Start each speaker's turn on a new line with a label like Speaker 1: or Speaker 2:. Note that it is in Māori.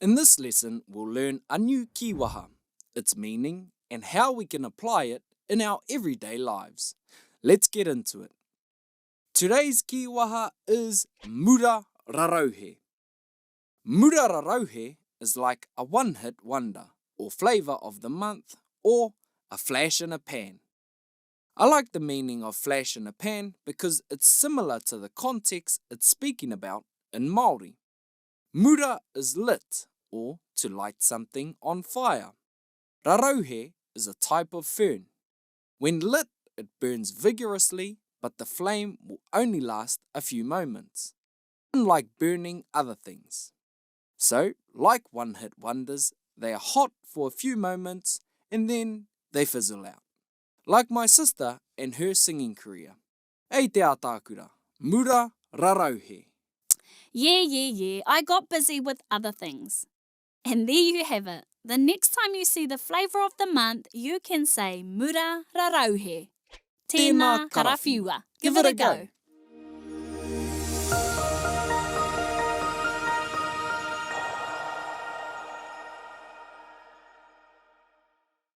Speaker 1: In this lesson, we'll learn a new Kīwaha, its meaning, and how we can apply it in our everyday lives. Let's get into it. Today's Kīwaha is Mura Rarauhe. Mura Rarauhe is like a one-hit wonder, or flavour of the month, or a flash in a pan. I like the meaning of flash in a pan because it's similar to the context it's speaking about in Māori. Mura is lit, or to light something on fire. Rarauhe is a type of fern. When lit, it burns vigorously, but the flame will only last a few moments, unlike burning other things. So, like one-hit wonders, they are hot for a few moments and then they fizzle out. Like my sister and her singing career. Ei te Ataakura, Mura Rarauhe.
Speaker 2: Yeah, I got busy with other things. And there you have it. The next time you see the flavour of the month, you can say Mura Rarauhe. Tēnā karawhiua. Give it a go.